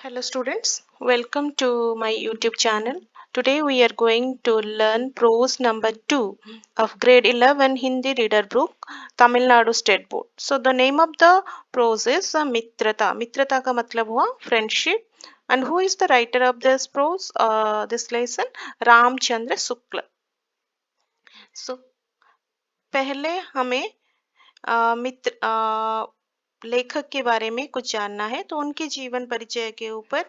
Hello students, welcome to my YouTube channel. Today we are going to learn prose number 2 of grade 11 Hindi reader book, Tamil Nadu State Board. So the name of the prose is Mitrata. Mitrata का मतलब हुआ friendship. And who is the writer of this prose, this lesson? Ramchandra Shukla. So पहले हमें लेखक के बारे में कुछ जानना है, तो उनके जीवन परिचय के ऊपर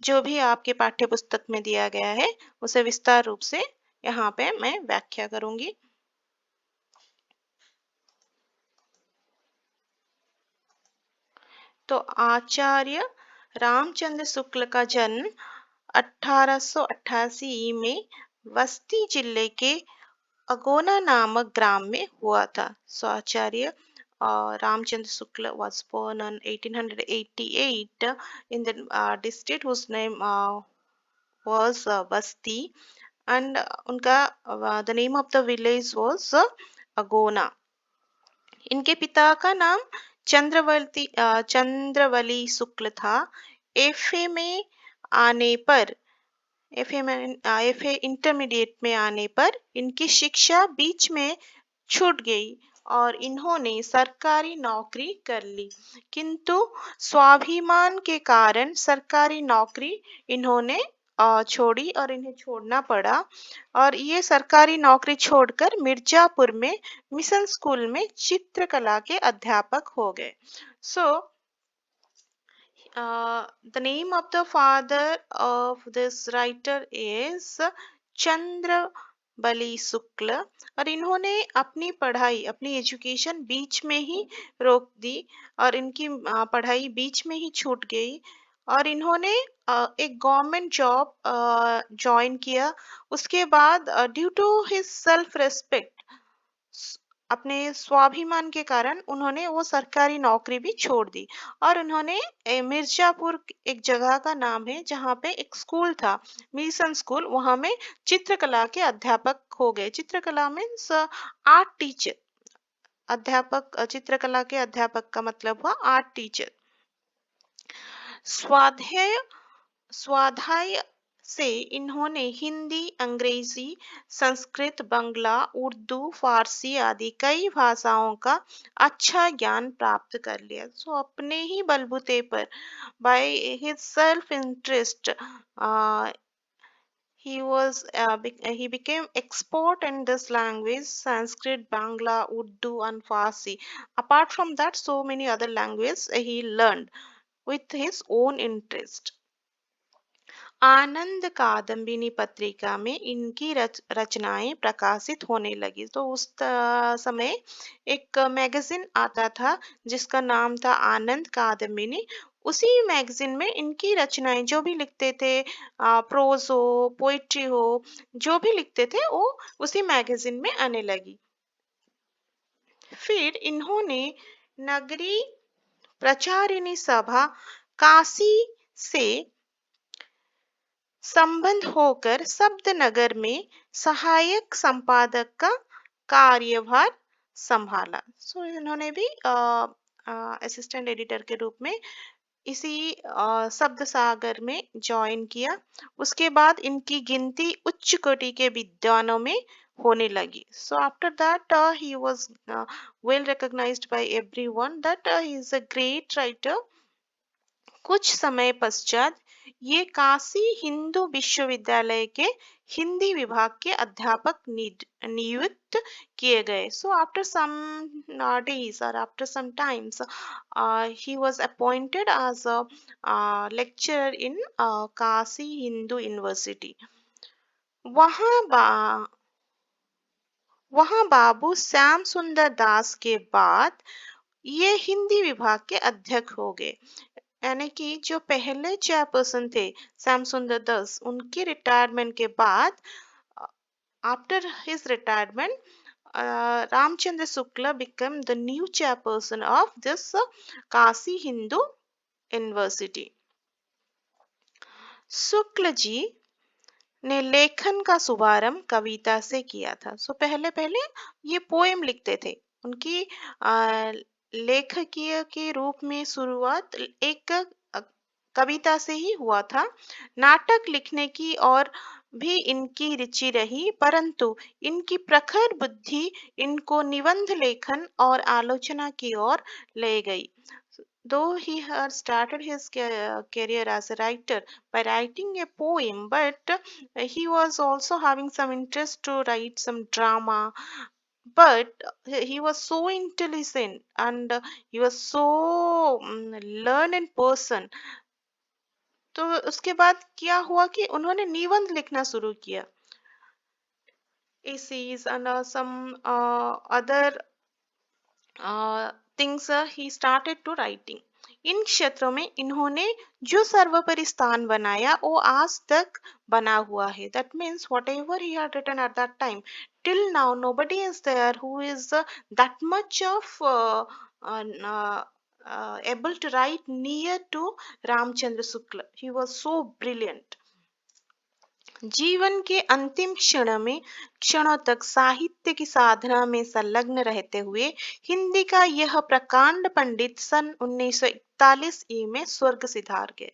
जो भी आपके पाठ्य पुस्तक में दिया गया है उसे विस्तार रूप से यहाँ पे मैं व्याख्या करूंगी। तो आचार्य रामचंद्र शुक्ल का जन्म 1888 में बस्ती जिले के अगोना नामक ग्राम में हुआ था। सो आचार्य Ramchandra Shukla was born on 1888 in the district whose name was Basti, and उनका the name of the village was अगोना। इनके पिता का नाम चंद्रवली शुक्ल था। एफए में आने पर एफए इंटरमीडिएट में आने पर इनकी शिक्षा बीच में छूट गई और इन्होंने सरकारी नौकरी कर ली, किंतु स्वाभिमान के कारण सरकारी नौकरी इन्होंने छोड़ी और इन्हें छोड़ना पड़ा और ये सरकारी नौकरी छोड़कर मिर्जापुर में मिशन स्कूल में चित्रकला के अध्यापक हो गए। सो the name of the father of this writer is चंद्र बली शुक्ल, और इन्होंने अपनी पढ़ाई अपनी एजुकेशन बीच में ही रोक दी और इनकी पढ़ाई बीच में ही छूट गई और इन्होंने एक गवर्नमेंट जॉब ज्वाइन किया। उसके बाद due to his self respect, अपने स्वाभिमान के कारण उन्होंने वो सरकारी नौकरी भी छोड़ दी और उन्होंने मिर्जापुर एक जगह का नाम है जहाँ पे एक स्कूल था, मिशन स्कूल, वहां में चित्रकला के अध्यापक हो गए। चित्रकला मीन्स आर्ट टीचर। अध्यापक, चित्रकला के अध्यापक का मतलब हुआ आर्ट टीचर। स्वाध्याय स्वाध्याय से इन्होंने हिंदी, अंग्रेजी, संस्कृत, बंगला, उर्दू, फारसी आदि कई भाषाओं का अच्छा ज्ञान प्राप्त कर लिया। सो अपने ही बलबूते पर, by his self interest, he became expert in this language: Sanskrit, Bangla, Urdu, and Farsi. Apart from that, so many other languages he learned with his own interest. आनंद कादम्बिनी पत्रिका में इनकी रचनाएं प्रकाशित होने लगी। तो उस समय एक मैगजीन आता था जिसका नाम था आनंद कादम्बिनी। उसी मैगजीन में इनकी रचनाएं जो भी लिखते थे, प्रोज हो, पोइट्री हो, जो भी लिखते थे वो उसी मैगजीन में आने लगी। फिर इन्होंने नगरी प्रचारिणी सभा काशी से संबंध होकर शब्दनगर में सहायक संपादक का कार्यभार संभाला। सो इन्होंने भी असिस्टेंट एडिटर के रूप में इसी शब्द सागर में ज्वाइन किया। उसके बाद इनकी गिनती उच्च कोटि के विद्वानों में होने लगी। So after that he was well recognised by everyone that he is a great writer. कुछ समय पश्चात ये काशी हिंदू विश्वविद्यालय के हिंदी विभाग के अध्यापक नियुक्त किए गए। So after some days or after some times he was appointed as a lecturer in Kashi Hindu university. वहां वहां बाबू श्याम सुंदर दास के बाद ये हिंदी विभाग के अध्यक्ष हो गए। यानी कि जो पहले चेयरपर्सन थे श्याम सुंदर दास, उनके रिटायरमेंट के बाद, after his retirement, Ramchandra Shukla become the new chairperson of this Kashi Hindu university. Shukla ji ने लेखन का शुभारंभ कविता से किया था। सो पहले पहले ये पोएम लिखते थे। उनकी लेखकीय के रूप में शुरुआत एक कविता से ही हुआ था। नाटक लिखने की और भी इनकी रुचि रही, परंतु इनकी प्रखर बुद्धि इनको निबंध लेखन और आलोचना की ओर ले गई। Though he had started his career as a writer by writing a poem, but he was also having some interest to write some drama. But he was so intelligent and he was so learned person. तो उसके बाद क्या हुआ कि उन्होंने निबंध लिखना शुरू किया, essays and some other things he started to writing. इन क्षेत्रों में इन्होंने जो सर्वोपरि स्थान बनाया वो आज तक बना हुआ है. That means whatever he had written at that time, till now nobody is there who is that much of uh, able to write near to Ramchandra Shukla. He was so brilliant. जीवन के अंतिम क्षणों तक साहित्य की साधना में संलग्न रहते हुए हिंदी का यह प्रकांड पंडित सन 1941 में स्वर्ग सिधार गए.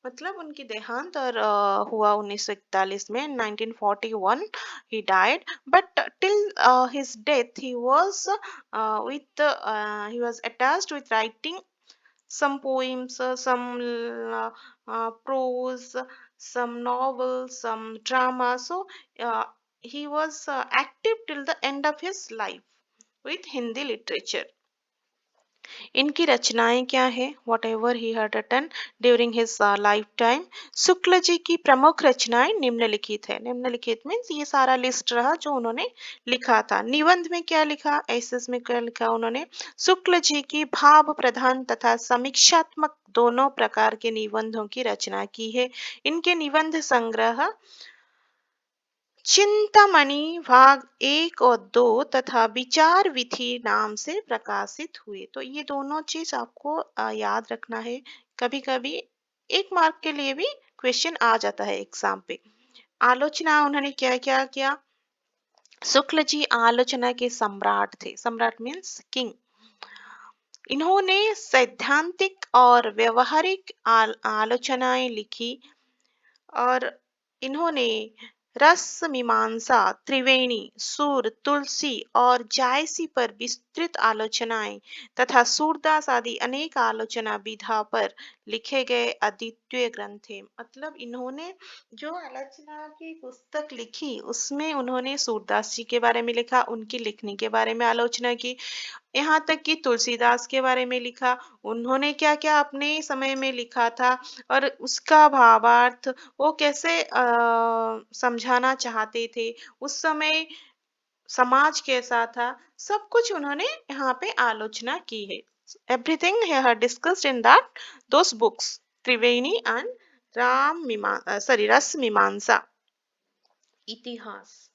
मतलब उनकी देहांत और हुआ 1941 में, 1941 he died, but till his death he was attached with writing some poems, prose, some novels, some drama. So he was active till the end of his life with Hindi literature. इनकी रचनाएं क्या है? What ever he had written during his lifetime. Shukla ji की प्रमुख रचनाएं निम्नलिखित है. निम्नलिखित मीन्स ये सारा लिस्ट रहा जो उन्होंने लिखा था. निबंध में क्या लिखा, एसेस में क्या लिखा उन्होंने? शुक्ल जी की भाव प्रधान तथा समीक्षात्मक दोनों प्रकार के निबंधों की रचना की है. इनके निबंध संग्रह चिंतामणि भाग 1 और 2 तथा विचार विधि नाम से प्रकाशित हुए. तो ये दोनों चीज आपको याद रखना है. कभी कभी 1 मार्क के लिए भी क्वेश्चन आ जाता है एग्जाम पे. आलोचना उन्होंने क्या क्या किया? शुक्ल जी आलोचना के सम्राट थे. सम्राट मीन्स किंग. इन्होंने सैद्धांतिक और व्यवहारिक आलोचनाएं लिखी और इन्होंने रस मीमांसा, त्रिवेणी, सूर, तुलसी और जायसी पर विस्तृत आलोचनाएं तथा सूरदास आदि अनेक आलोचना विधा पर लिखे गए अद्वितीय ग्रंथ हैं. मतलब इन्होंने जो आलोचना की पुस्तक लिखी उसमें उन्होंने सूरदास जी के बारे में लिखा, उनकी लिखनी के बारे में आलोचना की. यहाँ तक कि तुलसीदास के बारे में लिखा, उन्होंने क्या क्या अपने समय में लिखा था और उसका भावार्थ वो कैसे समझाना चाहते थे, उस समय समाज कैसा था, सब कुछ उन्होंने यहाँ पे आलोचना की है. Everything here discussed in that those books, Triveni and रस मीमांसा. इतिहास.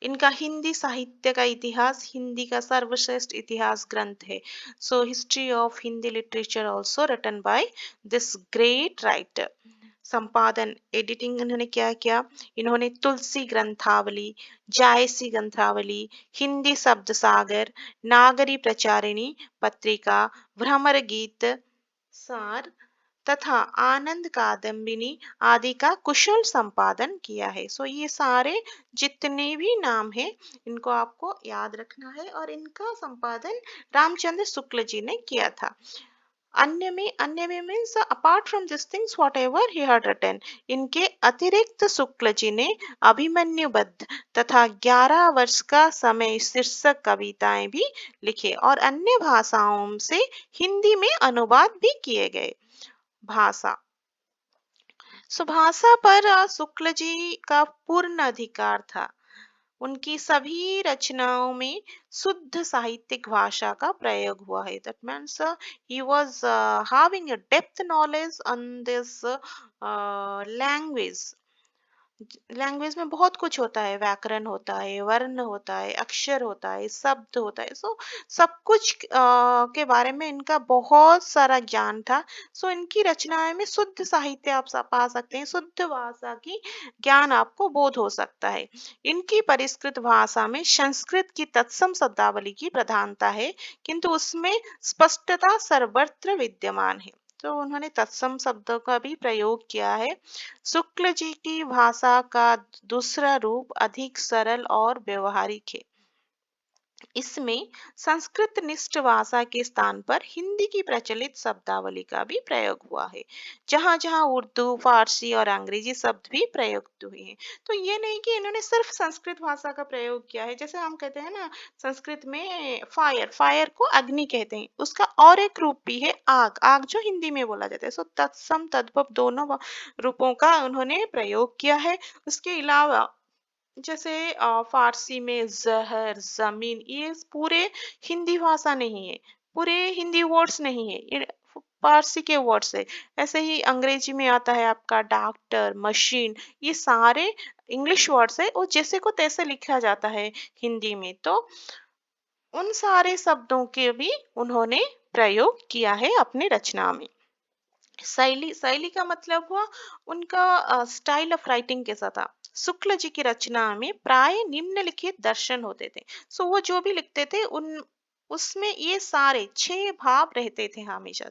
इनका हिंदी साहित्य का इतिहास हिंदी का सर्वश्रेष्ठ इतिहास ग्रंथ है. So history of Hindi literature also written by this great writer. संपादन एडिटिंग इन्होंने क्या किया? इन्होंने तुलसी ग्रंथावली, जायसी ग्रंथावली, हिंदी शब्द सागर, नागरी प्रचारिणी पत्रिका, भ्रमर गीत सार तथा आनंद कादम्बिनी आदि का कुशल संपादन किया है. सो ये सारे जितने भी नाम है इनको आपको याद रखना है और इनका संपादन रामचंद्र शुक्ल जी ने किया था. अन्य में means apart from this things whatever he had written, इनके अतिरिक्त शुक्ल जी ने अभिमन्यु बद्ध तथा 11 वर्ष का समय शीर्षक कविताएं भी लिखे और अन्य भाषाओं से हिंदी में अनुवाद भी किए गए. भाषा. सुभाषा पर शुक्ल जी का पूर्ण अधिकार था. उनकी सभी रचनाओं में शुद्ध साहित्यिक भाषा का प्रयोग हुआ है. That means he was having a depth knowledge on this language. Language में बहुत कुछ होता है, व्याकरण होता है, वर्ण होता है, अक्षर होता है, शब्द होता है. सो सब कुछ के बारे में इनका बहुत सारा ज्ञान था. सो इनकी रचनाएं में शुद्ध साहित्य आप पा सकते हैं, शुद्ध भाषा की ज्ञान आपको बोध हो सकता है. इनकी परिष्कृत भाषा में संस्कृत की तत्सम शब्दावली की प्रधानता है, किंतु उसमें स्पष्टता सर्वत्र विद्यमान है. तो उन्होंने तत्सम शब्दों का भी प्रयोग किया है। शुक्ल जी की भाषा का दूसरा रूप अधिक सरल और व्यवहारिक है। इसमें संस्कृत निष्ठ भाषा के स्थान पर हिंदी की प्रचलित शब्दावली का भी प्रयोग हुआ है। जहां जहां उर्दू, फारसी और अंग्रेजी शब्द भी प्रयुक्त हुए हैं। तो ये नहीं कि इन्होंने सिर्फ संस्कृत भाषा का प्रयोग किया है। जैसे हम कहते हैं ना, संस्कृत में फायर, फायर को अग्नि कहते हैं, उसका और एक रूप भी है आग, आग जो हिंदी में बोला जाता है। सो तत्सम तद्भव दोनों रूपों का उन्होंने प्रयोग किया है। उसके अलावा जैसे फारसी में जहर, जमीन, ये पूरे हिंदी भाषा नहीं है, पूरे हिंदी वर्ड्स नहीं है, ये फारसी के वर्ड्स है। ऐसे ही अंग्रेजी में आता है आपका डॉक्टर, मशीन, ये सारे इंग्लिश वर्ड्स है, और जैसे को तैसे लिखा जाता है हिंदी में। तो उन सारे शब्दों के भी उन्होंने प्रयोग किया है अपनी रचना में। शैली, शैली का मतलब हुआ उनका स्टाइल ऑफ राइटिंग कैसा था। शुक्ल जी की रचना में प्राय निम्नलिखित दर्शन होते थे। सो वो जो भी लिखते थे उन उसमें ये सारे 6 भाव रहते थे हमेशा।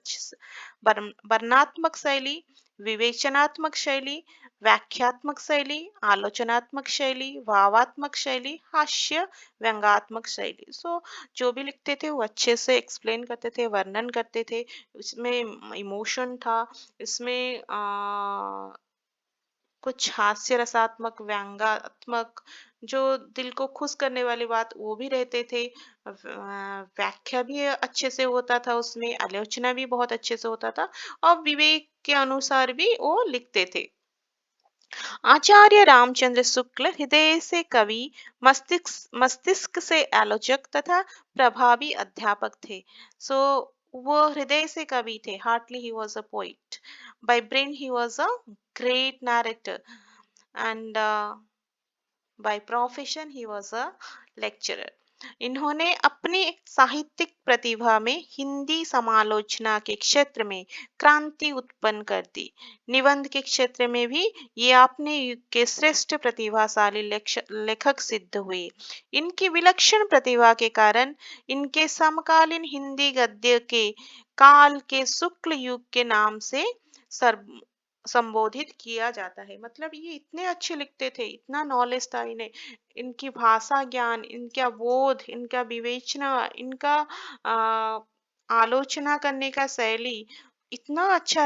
वर्णात्मक शैली, विवेचनात्मक शैली, व्याख्यात्मक शैली, आलोचनात्मक शैली, भावात्मक शैली, हास्य, व्यंग्यात्मक शैली। सो जो भी लिखते थे वो अच्छे से एक्सप्लेन करते थे, वर्णन करते थे, इसमें इमोशन था, इसमें कुछ हास्य रसात्मक, व्यंग्यात्मक, जो दिल को खुश करने वाली बात वो भी रहते थे। व्याख्या भी अच्छे से होता था, उसमें आलोचना भी बहुत अच्छे से होता था, और विवेक के अनुसार भी वो लिखते थे। आचार्य रामचंद्र शुक्ल हृदय से कवि, मस्तिष्क मस्तिष्क से आलोचक तथा प्रभावी अध्यापक थे। सो वो हृदय से कवि थे, heartly he was a poet, by brain he was a great narrator, and by profession he was a lecturer. इन्होंने अपनी साहित्यिक प्रतिभा में हिंदी समालोचना के क्षेत्र में क्रांति उत्पन्न कर दी। निबंध के क्षेत्र में भी ये अपने युग के श्रेष्ठ प्रतिभाशाली लेखक सिद्ध हुए। इनकी विलक्षण प्रतिभा के कारण इनके समकालीन हिंदी गद्य के काल के शुक्ल युग के नाम से सर्व संबोधित किया जाता है। मतलब ये इतने अच्छे लिखते थे, इतना नॉलेज था इन्हें, इनकी भाषा ज्ञान, इनका बोध, इनका विवेचना, इनका आ, आलोचना करने का शैली इतना अच्छा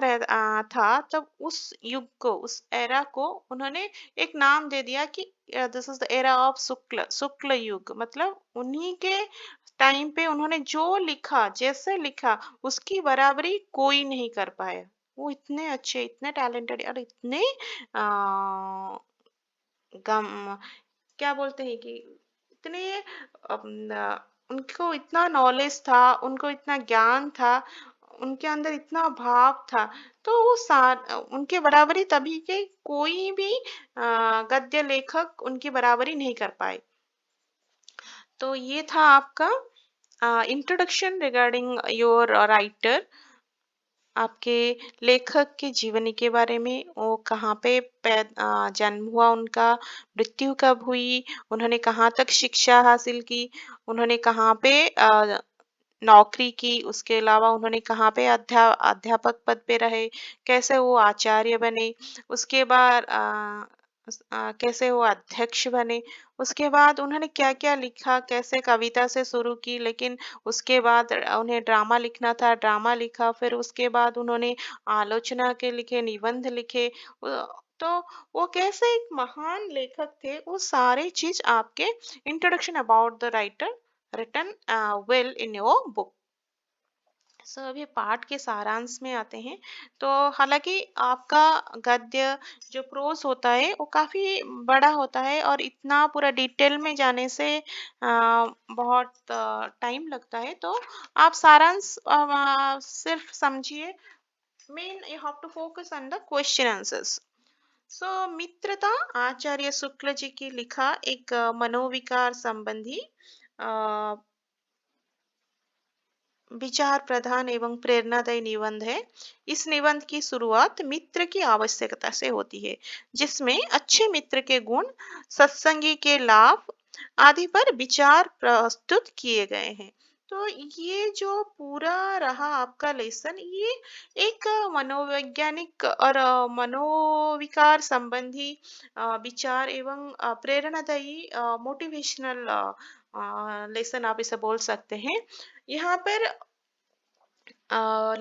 था। तब उस युग को, उस एरा को उन्होंने एक नाम दे दिया कि this is the era of Shukla, Shukla युग। मतलब उन्हीं के टाइम पे उन्होंने जो लिखा, जैसे लिखा, उसकी बराबरी कोई नहीं कर पाया। वो इतने अच्छे, इतने टैलेंटेड और इतने आ, गम क्या बोलते हैं कि इतने उनको इतना नॉलेज था, उनको इतना ज्ञान था, उनके अंदर इतना भाव था। तो वो उनके बराबरी तभी के कोई भी गद्य लेखक उनकी बराबरी नहीं कर पाए। तो ये था आपका इंट्रोडक्शन रिगार्डिंग योर राइटर, आपके लेखक की जीवनी के बारे में। वो कहाँ पे जन्म हुआ उनका, मृत्यु कब हुई, उन्होंने कहाँ तक शिक्षा हासिल की, उन्होंने कहाँ पे नौकरी की, उसके अलावा उन्होंने कहाँ पे अध्यापक पद पे रहे, कैसे वो आचार्य बने, उसके बाद कैसे वो अध्यक्ष बने, उसके बाद उन्होंने क्या क्या लिखा, कैसे कविता से शुरू की, लेकिन उसके बाद उन्हें ड्रामा लिखना था, ड्रामा लिखा, फिर उसके बाद उन्होंने आलोचना के लिखे, निबंध लिखे। तो वो कैसे एक महान लेखक थे, वो सारे चीज आपके introduction about the writer written well in your book। सो अभी पाठ के सारांश में आते हैं। तो हालांकि आपका गद्य जो प्रोज होता है वो काफी बड़ा होता है, और इतना पूरा डिटेल में जाने से बहुत टाइम लगता है। तो आप सारांश सिर्फ समझिए। Main you have to focus on the question answers. So मित्रता आचार्य शुक्ल जी की लिखा एक मनोविकार संबंधी विचार प्रधान एवं प्रेरणादायी निबंध है। इस निबंध की शुरुआत मित्र की आवश्यकता से होती है, जिसमें अच्छे मित्र के गुण, सत्संगी के लाभ आदि पर विचार प्रस्तुत किए गए हैं। तो ये जो पूरा रहा आपका लेसन, ये एक मनोवैज्ञानिक और मनोविकार संबंधी विचार एवं प्रेरणादायी मोटिवेशनल लेसन आप इसे बोल सकते हैं। यहाँ पर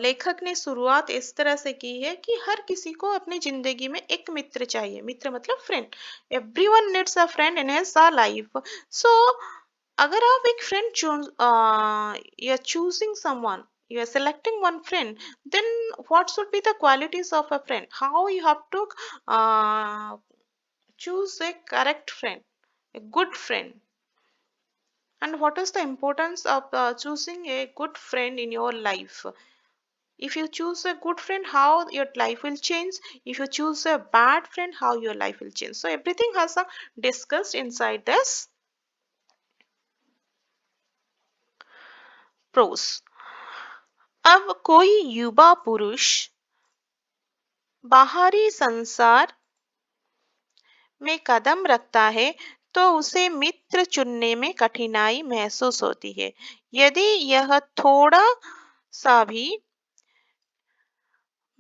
लेखक ने शुरुआत इस तरह से की है कि हर किसी को अपनी जिंदगी में एक मित्र चाहिए। मित्र मतलब friend. Everyone needs a friend in his life. So अगर आप एक friend choose, you are choosing someone, you are selecting one friend, then what should be the qualities of a friend? How you have to uh, choose a correct friend, a good friend, and what is the importance of choosing a good friend in your life? If you choose a good friend, how your life will change. If you choose a bad friend, how your life will change. So everything has a discussed inside this prose. अब कोई युवा पुरुष बाहरी संसार में कदम रखता है तो उसे मित्र चुनने में कठिनाई महसूस होती है। यदि यह थोड़ा सा भी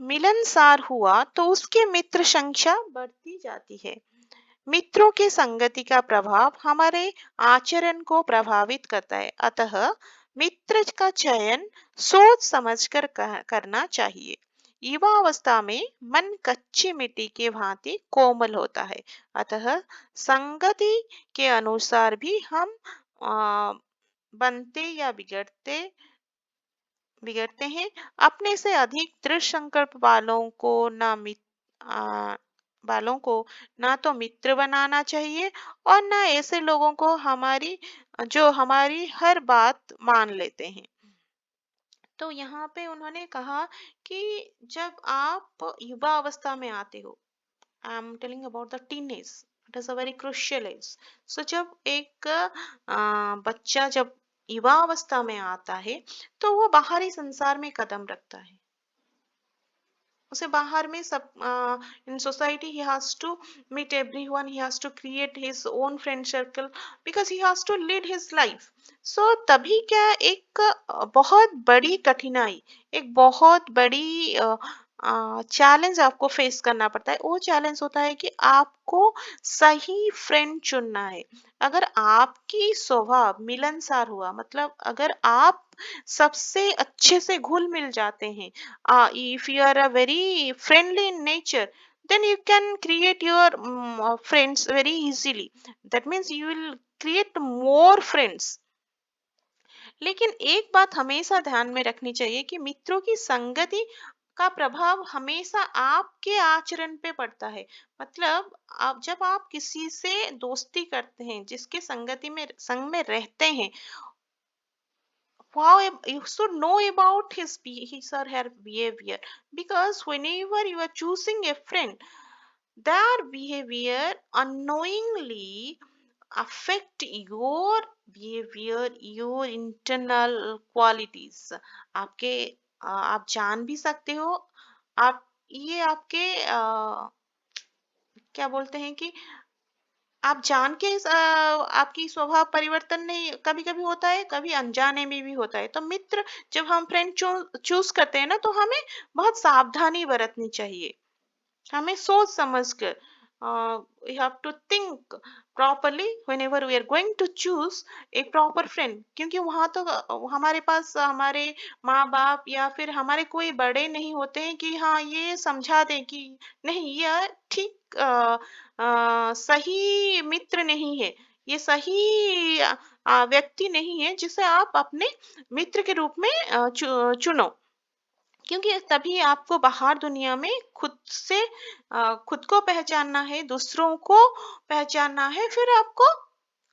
मिलनसार हुआ तो उसके मित्र संख्या बढ़ती जाती है। मित्रों की संगति का प्रभाव हमारे आचरण को प्रभावित करता है, अतः मित्र का चयन सोच समझकर करना चाहिए। युवावस्था में मन कच्ची मिट्टी के भांति कोमल होता है, अतः संगति के अनुसार भी हम आ, बनते या बिगड़ते हैं। अपने से अधिक दृढ़ संकल्प वालों को ना तो मित्र बनाना चाहिए और ना ऐसे लोगों को जो हमारी हर बात मान लेते हैं। तो यहाँ पे उन्होंने कहा कि जब आप युवा अवस्था में आते हो, I am telling about the teenage, it is a very crucial age. So जब एक बच्चा जब युवा अवस्था में आता है तो वो बाहरी संसार में कदम रखता है। उसे बाहर में सब in society he has to meet everyone, he has to create his own friend circle because he has to lead his life. So तभी क्या एक बहुत बड़ी कठिनाई, एक बहुत बड़ी चैलेंज आपको फेस करना पड़ता है। वो चैलेंज होता है कि आपको सही फ्रेंड चुनना है। अगर आपकी स्वभाव मिलनसार हुआ, मतलब अगर आप सबसे अच्छे से घुल मिल जाते हैं, if you are a very friendly in nature, then you can create your friends very easily. That means you will create more friends. लेकिन एक बात हमेशा ध्यान में रखनी चाहिए कि मित्रों की संगति का प्रभाव हमेशा आपके आचरण पे पड़ता है। मतलब आप जब आप किसी से दोस्ती करते हैं, जिसके संग में रहते हैं, wow, you should know about his or her behavior, because whenever you are choosing a friend, their behavior unknowingly affect your behavior, your internal qualities। आपके आप जान भी सकते हो, आप ये आपके क्या बोलते हैं कि आप जान के आपकी स्वभाव परिवर्तन नहीं, कभी कभी होता है, कभी अनजाने में भी होता है। तो मित्र जब हम फ्रेंड चूज करते हैं ना, तो हमें बहुत सावधानी बरतनी चाहिए। हमें सोच समझ कर we have to think properly whenever we are going to choose a proper friend, क्योंकि वहां तो हमारे पास हमारे माँ बाप या फिर हमारे कोई बड़े नहीं होते हैं कि हाँ ये समझा दें कि नहीं, यह ठीक सही मित्र नहीं है, ये सही व्यक्ति नहीं है जिसे आप अपने मित्र के रूप में चुनो। क्योंकि तभी आपको बाहर दुनिया में खुद को पहचानना है, दूसरों को पहचानना है, फिर आपको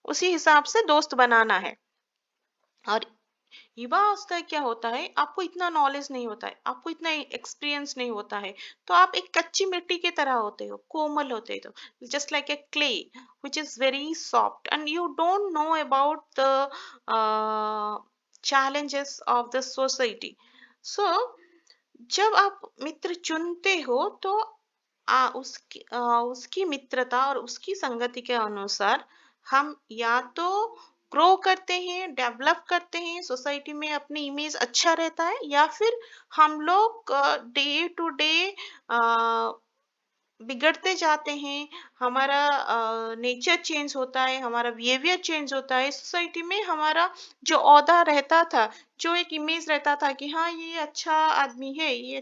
उसी हिसाब से दोस्त बनाना है। और युवा अवस्था क्या होता है, आपको इतना नॉलेज नहीं होता है, आपको इतना एक्सपीरियंस नहीं होता है, तो आप एक कच्ची मिट्टी की तरह होते हो, कोमल होते हो, just like a clay which is very soft and you don't know about the challenges of the society. So जब आप मित्र चुनते हो तो उसकी मित्रता और उसकी संगति के अनुसार हम या तो ग्रो करते हैं, डेवलप करते हैं, सोसाइटी में अपनी इमेज अच्छा रहता है, या फिर हम लोग डे टू डे बिगड़ते जाते हैं, हमारा नेचर चेंज होता है, हमारा बिहेवियर चेंज होता है, सोसाइटी में हमारा जो ओहदा रहता था, जो एक इमेज रहता था कि हाँ ये अच्छा आदमी है, ये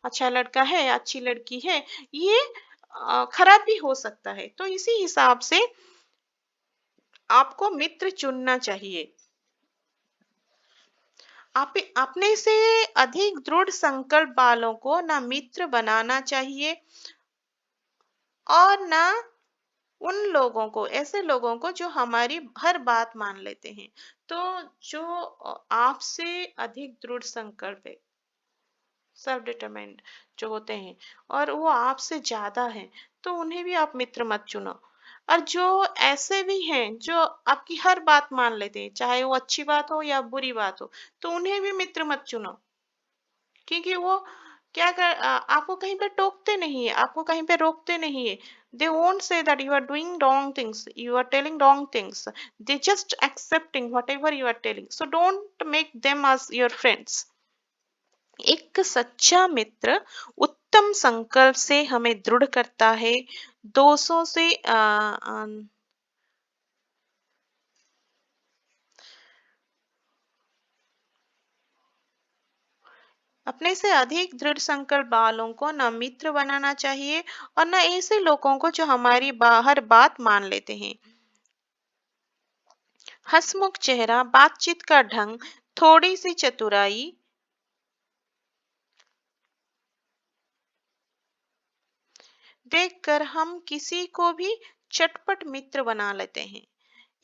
अच्छा लड़का है, अच्छी लड़की है, ये खराब भी हो सकता है। तो इसी हिसाब से आपको मित्र चुनना चाहिए। आप अपने से अधिक दृढ़ संकल्प वालों को ना मित्र बनाना चाहिए, और ना उन लोगों को, ऐसे लोगों को जो हमारी हर बात मान लेते हैं। तो जो आपसे अधिक दृढ़ संकल्प है, सेल्फ डिटरमाइंड जो होते हैं, और वो आपसे ज्यादा हैं, तो उन्हें भी आप मित्र मत चुनो। और जो ऐसे भी हैं जो आपकी हर बात मान लेते हैं, चाहे वो अच्छी बात हो या बुरी बात हो, तो उन्हें भी मित्र मत चुनो। क्योंकि वो आपको कहीं पे टोकते नहीं है, आपको कहीं पे रोकते नहीं है। दे won't say that you are doing wrong things, you are telling wrong things. They just accepting whatever you are telling, so don't make them as your friends. एक सच्चा मित्र उत्तम संकल्प से हमें दृढ़ करता है, दोषों से अपने से अधिक दृढ़ संकल्प वालों को ना मित्र बनाना चाहिए, और ना ऐसे लोगों को जो हमारी हर बात मान लेते हैं। हंसमुख चेहरा, बातचीत का ढंग, थोड़ी सी चतुराई देखकर हम किसी को भी चटपट मित्र बना लेते हैं।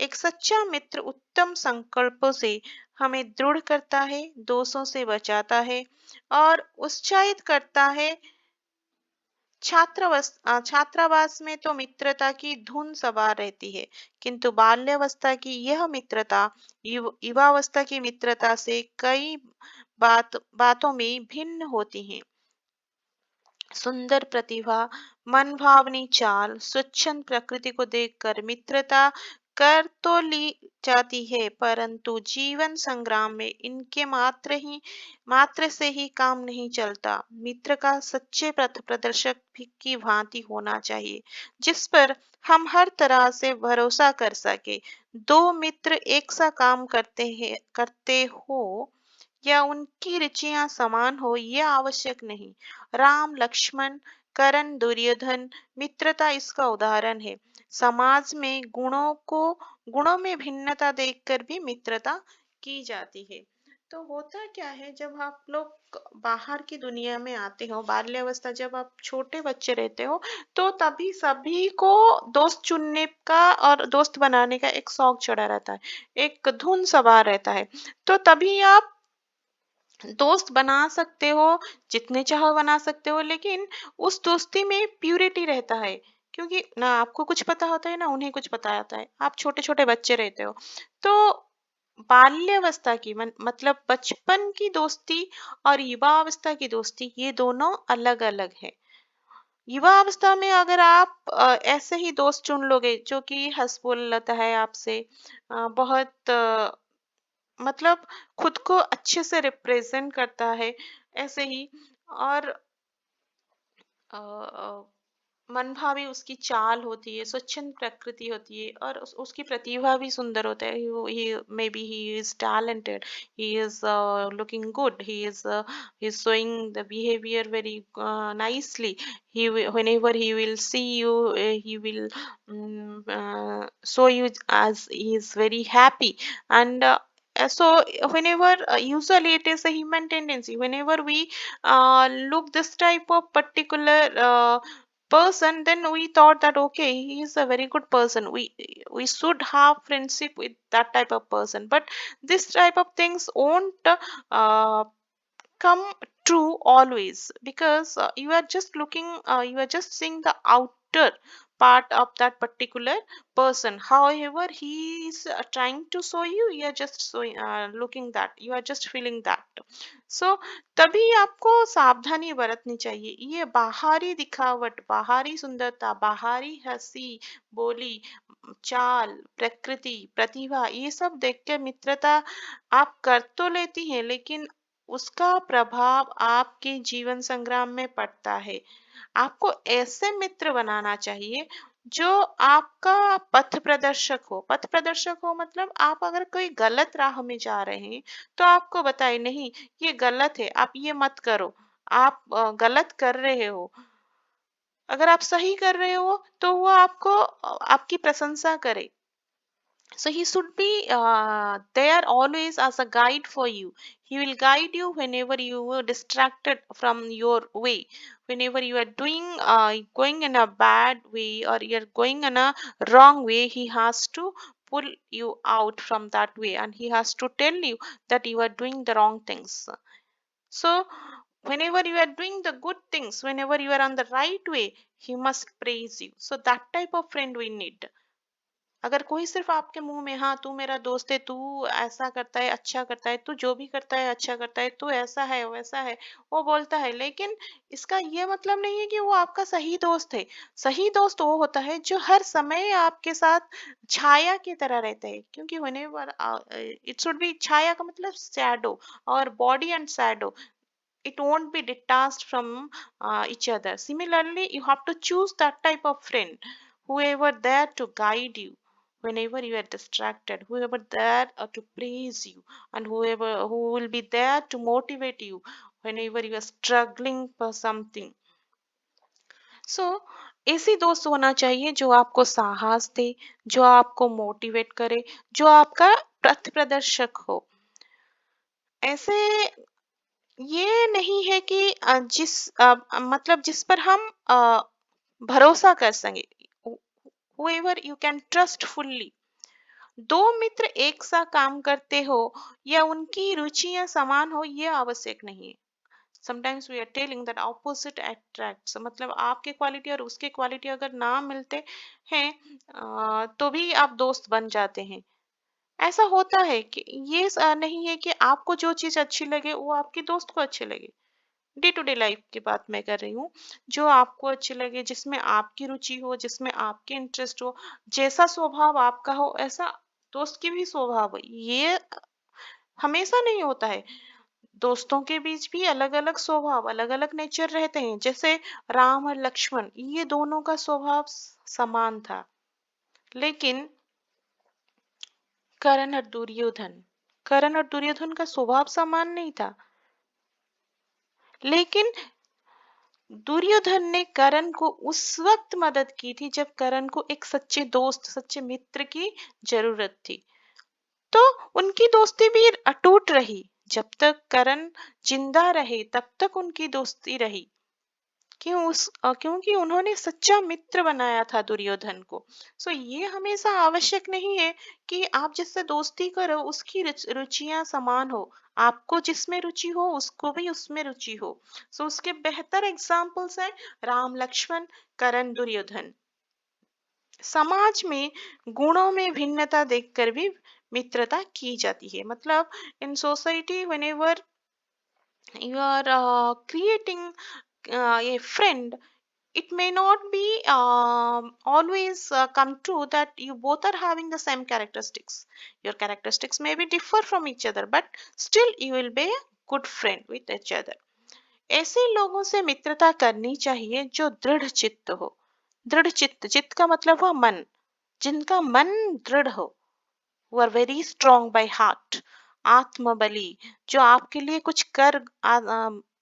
एक सच्चा मित्र उत्तम संकल्पों से हमें दृढ़ करता है, दोषों से बचाता है, और उत्साहित करता है। छात्रावास में तो मित्रता की धुन सवार रहती है, किंतु बाल्यावस्था की यह मित्रता युवावस्था की मित्रता से कई बातों में भिन्न होती है। सुंदर प्रतिभा, मनभावनी चाल, स्वच्छंद प्रकृति को देखकर मित्रता कर तो ली जाती है, परंतु जीवन संग्राम में इनके मात्र से ही काम नहीं चलता। मित्र का सच्चे पथ प्रदर्शक की भांति होना चाहिए, जिस पर हम हर तरह से भरोसा कर सके। दो मित्र एक सा काम करते हो या उनकी रुचियां समान हो, यह आवश्यक नहीं। राम लक्ष्मण, कर्ण दुर्योधन, मित्रता इसका उदाहरण है। समाज में गुणों में भिन्नता देखकर भी मित्रता की जाती है। तो होता क्या है, जब आप लोग बाहर की दुनिया में आते हो, बाल्यावस्था जब आप छोटे बच्चे रहते हो, तो तभी सभी को दोस्त चुनने का और दोस्त बनाने का एक शौक चढ़ा रहता है, एक धुन सवार रहता है। तो तभी आप दोस्त बना सकते हो, जितने चाहो बना सकते हो, लेकिन उस दोस्ती में प्यूरिटी रहता है। क्योंकि ना आपको कुछ पता होता है, ना उन्हें कुछ पता होता है, आप छोटे छोटे बच्चे रहते हो। तो बाल्यावस्था की मतलब बचपन की दोस्ती और युवावस्था की दोस्ती, ये दोनों अलग अलग है। युवा अवस्था में अगर आप ऐसे ही दोस्त चुन लोगे जो कि हंस बोल लेता है आपसे, बहुत मतलब खुद को अच्छे से रिप्रेजेंट करता है, ऐसे ही, और मनभावी उसकी चाल होती है, स्वच्छंद प्रकृति होती है, और उसकी प्रतिभा भी सुंदर होता है। May be he is talented, he is looking good, he is showing the behavior very nicely. Whenever he will see you, he will show you as he is very happy. And so whenever usually it is a human tendency, whenever we look this type of particular person, then we thought that okay, he is a very good person, we should have friendship with that type of person. But this type of things won't uh, come true always, because you are just seeing the outer, part of that particular person. However, he is trying to show you, you are just showing, looking that, you are just feeling that. So तभी आपको सावधानी बरतनी चाहिए। ये बाहरी दिखावट, बाहरी सुंदरता, बाहरी हंसी बोली, चाल, प्रकृति, प्रतिभा, ये सब देख के मित्रता आप कर तो लेती हैं, लेकिन उसका प्रभाव आपके जीवन संग्राम में पड़ता है। आपको ऐसे मित्र बनाना चाहिए जो आपका पथ प्रदर्शक हो। पथ प्रदर्शक हो मतलब आप अगर कोई गलत राह में जा रहे हैं तो आपको बताए नहीं, ये गलत है, आप ये मत करो, आप गलत कर रहे हो। अगर आप सही कर रहे हो तो वो आपको आपकी प्रशंसा करे। So he should be there always as a guide for you. He will guide you whenever you are distracted from your way. Whenever you are going in a bad way or you're going in a wrong way, he has to pull you out from that way, and he has to tell you that you are doing the wrong things. So whenever you are doing the good things, whenever you are on the right way, he must praise you. So that type of friend we need. अगर कोई सिर्फ आपके मुंह में, हाँ तू मेरा दोस्त है, तू ऐसा करता है, अच्छा करता है, तू जो भी करता है अच्छा करता है, तू ऐसा है वैसा है, वो बोलता है, लेकिन इसका ये मतलब नहीं है कि वो आपका सही दोस्त है। सही दोस्त वो होता है जो हर समय आपके साथ छाया की तरह रहता है, क्योंकि whenever इट शुड बी, छाया का मतलब शैडो, और body and shadow, it won't be detached from each other. Similarly, you have to choose that type of friend, whoever there to guide you whenever you are distracted, whoever there to praise you, and whoever who will be there to motivate you whenever you are struggling for something. So ऐसी दोस्त होना चाहिए जो आपको साहस दे, जो आपको motivate करे, जो आपका पथ प्रदर्शक हो। ऐसे ये नहीं है कि मतलब जिस पर हम भरोसा कर सके, whoever you can trust fully। दो मित्र एक साथ काम करते हो या उनकी रुचियां समान हो, ये आवश्यक नहीं है। Sometimes we are telling that opposite attracts, मतलब आपके क्वालिटी और उसके क्वालिटी अगर ना मिलते हैं तो भी आप दोस्त बन जाते हैं। ऐसा होता है कि ये नहीं है कि आपको जो चीज अच्छी लगे वो आपके दोस्त को अच्छी लगे। डे टू डे लाइफ की बात मैं कर रही हूँ। जो आपको अच्छी लगे, जिसमें आपकी रुचि हो, जिसमें आपके इंटरेस्ट हो, जैसा स्वभाव आपका हो, ऐसा दोस्त की भी स्वभाव हो। ये हमेशा नहीं होता है। दोस्तों के बीच भी अलग अलग स्वभाव, अलग अलग नेचर रहते हैं। जैसे राम और लक्ष्मण, ये दोनों का स्वभाव समान था, लेकिन करण और दुर्योधन का स्वभाव समान नहीं था। लेकिन दुर्योधन ने कर्ण को उस वक्त मदद की थी जब कर्ण को एक सच्चे दोस्त, सच्चे मित्र की जरूरत थी। तो उनकी दोस्ती भी अटूट रही। जब तक कर्ण जिंदा रहे तब तक उनकी दोस्ती रही। क्योंकि उन्होंने सच्चा मित्र बनाया था दुर्योधन को। सो ये हमेशा आवश्यक नहीं है कि आप जिससे दोस्ती करो उसकी रुचियां समान हो। आपको जिसमें रुचि हो उसको भी उसमें रुचि हो। सो उसके बेहतर एग्जाम्पल्स हैं राम लक्ष्मण, करण, दुर्योधन। समाज में गुणों में भिन्नता देखकर भी मित्रता की जाती है। मतलब in society whenever you are creating a friend, it may not be always come true that you both are having the same characteristics. Your characteristics may be differ from each other, but still you will be a good friend with each other. ऐसे लोगों से मित्रता करनी चाहिए जो दृढ़ चित्त हो। दृढ़ चित्त, चित्त का मतलब हुआ मन, जिनका मन दृढ़ हो, who are very strong by heart। आत्मबली, जो आपके लिए कुछ कर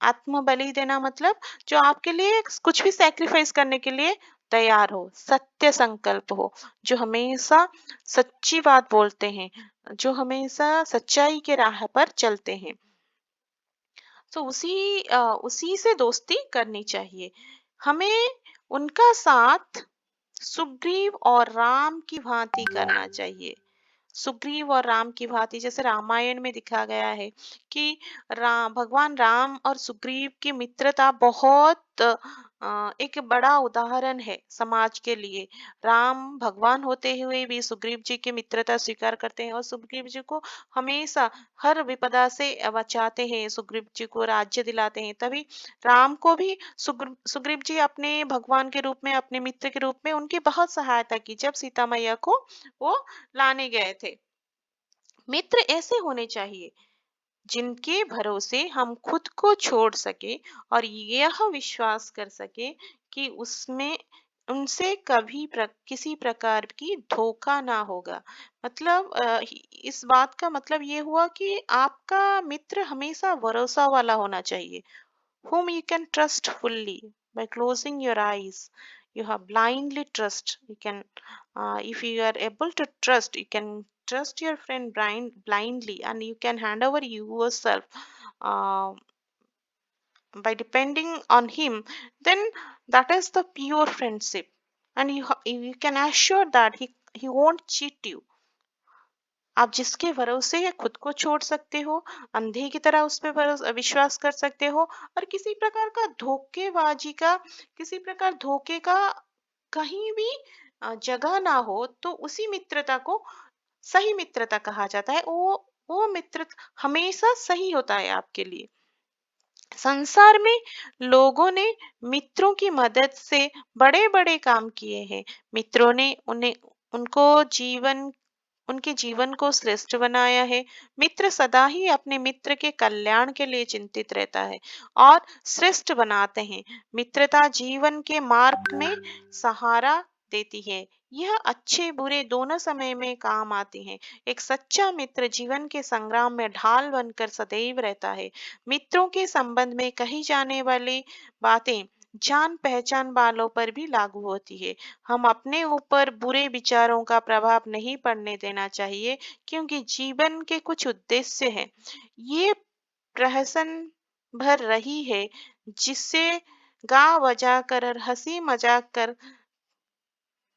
आत्मबलि देना मतलब जो आपके लिए कुछ भी सैक्रिफाइस करने के लिए तैयार हो। सत्य संकल्प हो, जो हमेशा सच्ची बात बोलते हैं, जो हमेशा सच्चाई के राह पर चलते हैं। तो उसी से दोस्ती करनी चाहिए हमें। उनका साथ सुग्रीव और राम की भांति करना चाहिए। सुग्रीव और राम की भांति, जैसे रामायण में दिखा गया है कि भगवान राम और सुग्रीव की मित्रता बहुत एक बड़ा उदाहरण है समाज के लिए। राम भगवान होते हुए भी सुग्रीव जी की मित्रता स्वीकार करते हैं और सुग्रीव जी को हमेशा हर विपदा से बचाते हैं, सुग्रीव जी को राज्य दिलाते हैं। तभी राम को भी सुग्रीव जी अपने भगवान के रूप में, अपने मित्र के रूप में उनकी बहुत सहायता की जब सीता मैया को वो लाने गए थे। मित्र ऐसे होने चाहिए जिनके भरोसे हम खुद को छोड़ सके और यह विश्वास कर सके कि उसमें उनसे कभी किसी प्रकार की धोखा ना होगा। मतलब इस बात का मतलब ये हुआ कि आपका मित्र हमेशा भरोसा वाला होना चाहिए, whom you can trust fully by closing your eyes. You have blindly trust. You can, if you are able to trust, you can trust your friend blindly, and you can hand over yourself uh, by depending on him. Then that is the pure friendship, and you can assure that he won't cheat you. आप जिसके भरोसे खुद को छोड़ सकते हो, अंधे की तरह उस पे विश्वास कर सकते हो और किसी प्रकार का धोखेबाजी का, किसी प्रकार धोखे का कहीं भी जगह ना हो, तो उसी मित्रता को सही मित्रता कहा जाता है। वो मित्र हमेशा सही होता है आपके लिए। संसार में लोगों ने मित्रों की मदद से बड़े बड़े काम किए हैं। मित्रों ने उन्हें उनको जीवन उनके जीवन को श्रेष्ठ बनाया है। मित्र सदा ही अपने मित्र के कल्याण के लिए चिंतित रहता है और श्रेष्ठ बनाते हैं। मित्रता जीवन के मार्ग में सहारा देती है। यह अच्छे बुरे दोनों समय में काम आती है। एक सच्चा मित्र जीवन के संग्राम में ढाल बनकर सदैव रहता है। मित्रों के संबंध में कही जाने वाली बातें जान पहचान वालों पर भी लागू होती है। हम अपने ऊपर बुरे विचारों का प्रभाव नहीं पड़ने देना चाहिए, क्योंकि जीवन के कुछ उद्देश्य हैं। ये प्रहसन भर रही है जिससे गा बजा कर और हंसी मजाक कर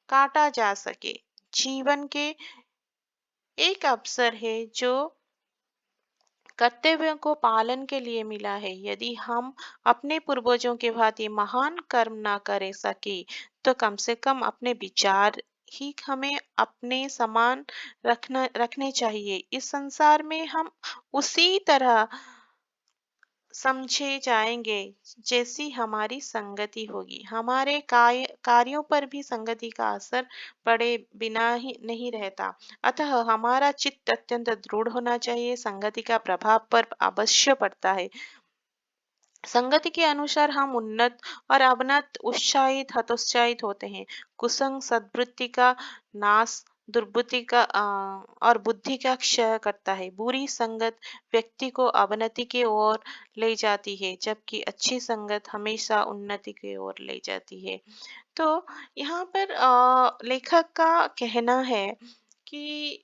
काटा जा सके। जीवन के एक अवसर है जो कर्तव्यों को पालन के लिए मिला है। यदि हम अपने पूर्वजों के भांति महान कर्म ना करे सके, तो कम से कम अपने विचार ही हमें अपने समान रखने चाहिए। इस संसार में हम उसी तरह समझे जाएंगे जैसी हमारी संगति होगी। हमारे कार्यों पर भी संगति का असर पड़े बिना ही नहीं रहता। अतः हमारा चित्त अत्यंत दृढ़ होना चाहिए। संगति का प्रभाव पर अवश्य पड़ता है। संगति के अनुसार हम उन्नत और अवनत, उत्साहित हतोत्साहित होते हैं। कुसंग सद्बुद्धि का नाश, दुर्बुद्धि का और बुद्धि का क्षय करता है। बुरी संगत व्यक्ति को अवनति की ओर ले जाती है, जबकि अच्छी संगत हमेशा उन्नति की ओर ले जाती है। तो यहाँ पर लेखक का कहना है कि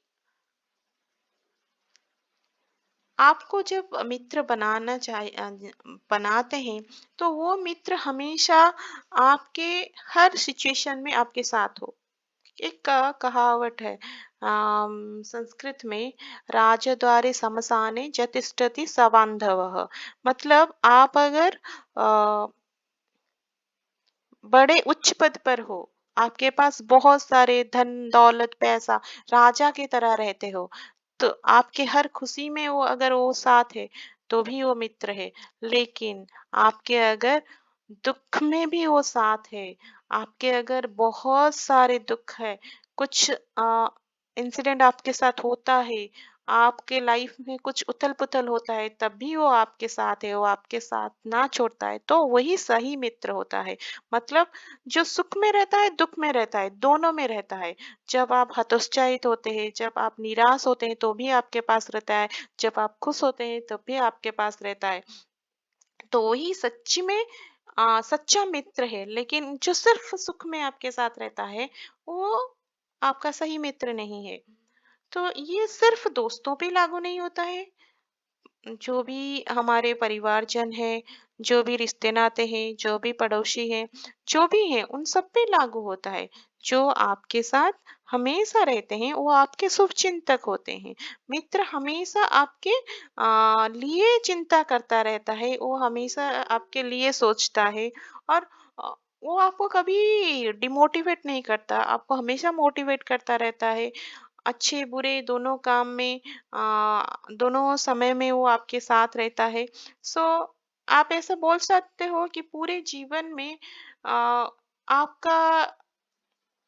आपको जब मित्र बनाते हैं, तो वो मित्र हमेशा आपके हर सिचुएशन में आपके साथ हो। एक कहावत है संस्कृत में, राजद्वारे समसाने जतिष्ठति स बांधवः। मतलब आप अगर बड़े उच्च पद पर हो, आपके पास बहुत सारे धन दौलत पैसा, राजा की तरह रहते हो, तो आपके हर खुशी में वो अगर वो साथ है, तो भी वो मित्र है। लेकिन आपके अगर दुख में भी वो साथ है, आपके अगर बहुत सारे दुख है, कुछ इंसिडेंट आपके साथ होता है, आपके लाइफ में कुछ उथल पुथल होता है, तब भी वो आपके साथ है, वो आपके साथ ना छोड़ता है, तो वही सही मित्र होता है। मतलब जो सुख में रहता है, दुख में रहता है, दोनों में रहता है। जब आप हतोत्साहित होते हैं, जब आप निराश होते हैं, तो भी आपके पास रहता है। जब आप खुश होते हैं, तब भी आपके पास रहता है। तो वही सच्ची में सच्चा मित्र है। लेकिन जो सिर्फ सुख में आपके साथ रहता है, वो आपका सही मित्र नहीं है। तो ये सिर्फ दोस्तों पे लागू नहीं होता है, जो भी हमारे परिवारजन हैं, जो भी रिश्ते नाते हैं, जो भी पड़ोसी हैं, जो भी हैं, उन सब पे लागू होता है। जो आपके साथ हमेशा रहते हैं, वो आपके शुभचिंतक होते हैं। मित्र हमेशा आपके लिए चिंता करता रहता है, वो हमेशा आपके लिए सोचता है और अ, वो आपको कभी डिमोटिवेट नहीं करता, आपको हमेशा मोटिवेट करता रहता है। अच्छे बुरे दोनों काम में दोनों समय में वो आपके साथ रहता है। सो आप ऐसा बोल सकते हो कि पूरे जीवन में आपका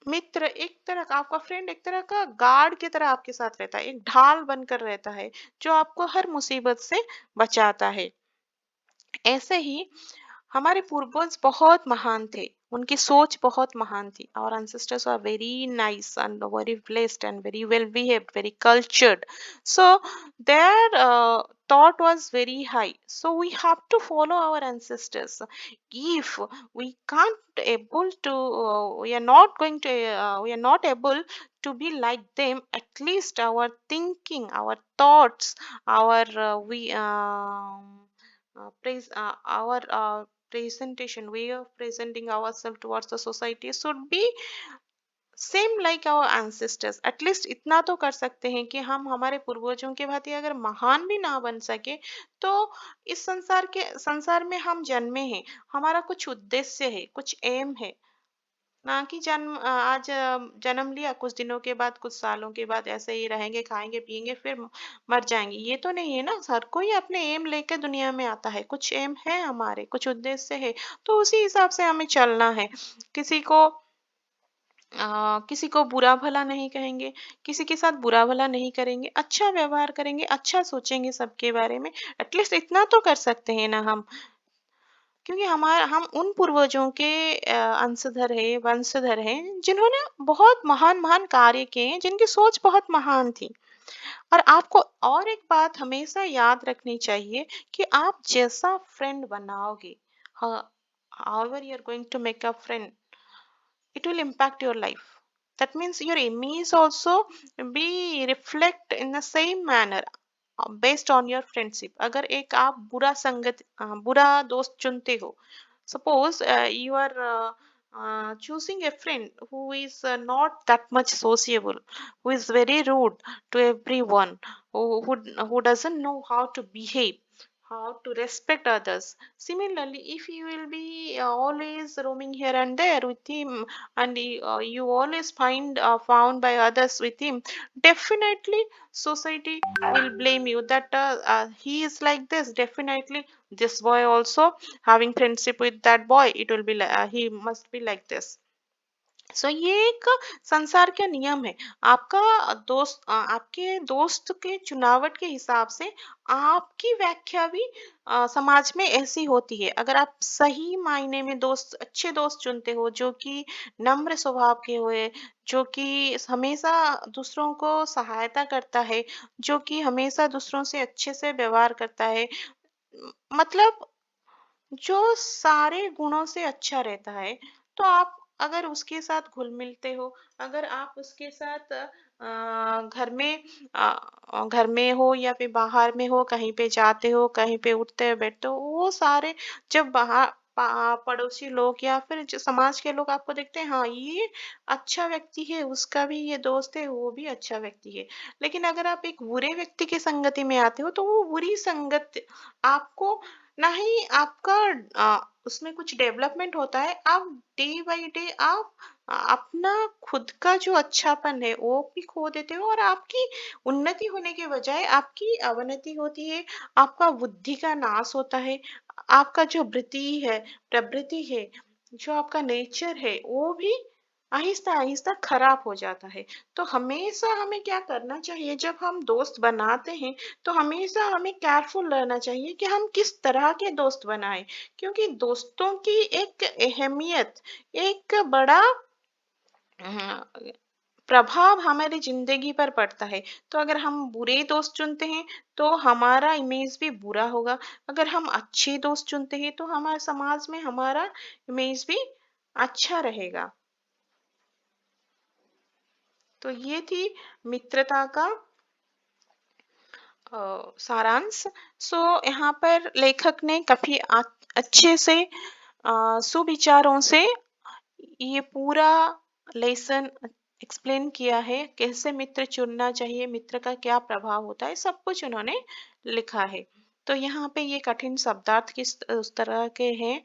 मित्र एक तरह का, आपका फ्रेंड एक तरह का गार्ड की तरह आपके साथ रहता है, एक ढाल बनकर रहता है, जो आपको हर मुसीबत से बचाता है। ऐसे ही हमारे पूर्वज बहुत महान थे, उनकी सोच बहुत महान थी। Our ancestors are very nice and very blessed and very well behaved, very cultured. So their thought was very high. So we have to follow our ancestors. If we can't able to, we are not going to, we are not able to be like them. At least our thinking, our thoughts, our we praise our presentation, way of presenting ourselves towards the society should be same like our ancestors. At least इतना तो कर सकते हैं कि हम हमारे पूर्वजों के भांति अगर महान भी ना बन सके, तो इस संसार में हम जन्मे हैं, हमारा कुछ उद्देश्य है, कुछ एम है। ना कि आज जन्म लिया, कुछ दिनों के बाद, कुछ सालों के बाद ऐसे ही रहेंगे, खाएंगे पिएंगे, फिर मर जाएंगे। ये तो नहीं है ना, हर कोई अपने एम लेकर दुनिया में आता है, कुछ एम है हमारे, कुछ उद्देश्य है। तो उसी हिसाब से हमें चलना है। किसी को किसी को बुरा भला नहीं कहेंगे, किसी के साथ बुरा भला नहीं करेंगे, अच्छा व्यवहार करेंगे, अच्छा सोचेंगे सबके बारे में। एटलीस्ट इतना तो कर सकते हैं ना हम, क्योंकि हम उन पूर्वजों के अंशधर है, वंशधर हैं, जिन्होंने बहुत महान महान कार्य किए हैं, जिनकी सोच बहुत महान थी। और आपको और एक बात हमेशा याद रखनी चाहिए कि आप जैसा फ्रेंड बनाओगे, however you are going to make a friend, it will impact your life. That means your image also be reflect in the same manner based on your friendship. अगर एक आप बुरा दोस्त चुनते हो, suppose you are choosing a friend who is not that much sociable, who is very rude to everyone, who doesn't know how to behave, how to respect others. Similarly, if you will be always roaming here and there with him, and you always found by others with him, definitely society will blame you that he is like this. Definitely, this boy also having friendship with that boy, it will be like he must be like this. सो ये एक संसार का नियम है। आपके दोस्त के चुनावट के हिसाब से आपकी व्याख्या भी समाज में ऐसी होती है। अगर आप सही मायने में अच्छे दोस्त चुनते हो, जो कि नम्र स्वभाव के हुए, जो कि हमेशा दूसरों को सहायता करता है, जो कि हमेशा दूसरों से अच्छे से व्यवहार करता है, मतलब जो सारे गुणों से अच्छा रहता है, तो आप अगर उसके साथ घुल मिलते हो, अगर आप उसके साथ घर में हो या फिर बाहर में हो, कहीं पे जाते हो, कहीं पे उठते हो बैठते हो, वो सारे जब बाहर पड़ोसी लोग या फिर जो समाज के लोग आपको देखते हैं, हाँ ये अच्छा व्यक्ति है, उसका भी ये दोस्त है, वो भी अच्छा व्यक्ति है। लेकिन अगर आप एक बुरे व्यक्ति की संगति में आते हो, तो वो बुरी संगत आपको, ना ही आपका उसमें कुछ डेवलपमेंट होता है। आप डे बाय डे आप अपना खुद का जो अच्छापन है वो भी खो देते हो, और आपकी उन्नति होने के बजाय आपकी अवनति होती है। आपका बुद्धि का नाश होता है। आपका जो प्रवृत्ति है, जो आपका नेचर है, वो भी आहिस्ता आहिस्ता खराब हो जाता है। तो हमेशा हमें क्या करना चाहिए, जब हम दोस्त बनाते हैं, तो हमेशा हमें केयरफुल रहना चाहिए कि हम किस तरह के दोस्त बनाएं, क्योंकि दोस्तों की एक अहमियत, एक बड़ा अ, प्रभाव हमारी जिंदगी पर पड़ता है। तो अगर हम बुरे दोस्त चुनते हैं, तो हमारा इमेज भी बुरा होगा। अगर हम अच्छे दोस्त चुनते हैं, तो हमारे समाज में हमारा इमेज भी अच्छा रहेगा। तो ये थी मित्रता का सारांश। सो यहाँ पर लेखक ने काफी अच्छे से सुविचारों से ये पूरा लेसन एक्सप्लेन किया है, कैसे मित्र चुनना चाहिए, मित्र का क्या प्रभाव होता है, सब कुछ उन्होंने लिखा है। तो यहाँ पे ये कठिन शब्दार्थ किस उस तरह के हैं।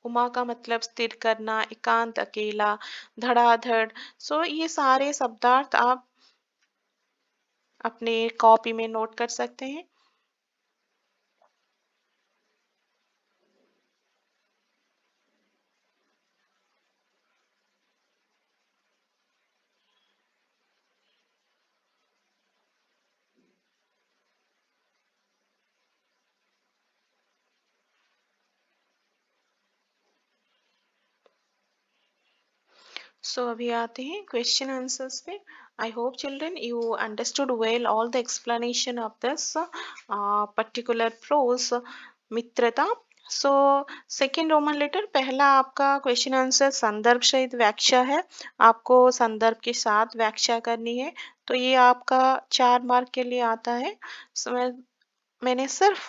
उमा का मतलब स्थिर करना, एकांत, अकेला, धड़ाधड़। सो ये सारे शब्दार्थ आप अपने कॉपी में नोट कर सकते हैं। सो अभी आते हैं क्वेश्चन आंसर्स पे। I hope children you understood well all the explanation of this particular prose मित्रता। सो सेकेंड रोमन लेटर, पहला आपका क्वेश्चन आंसर संदर्भ सहित व्याख्या है। आपको संदर्भ के साथ व्याख्या करनी है। तो ये आपका 4 मार्क के लिए आता है। सो मैंने सिर्फ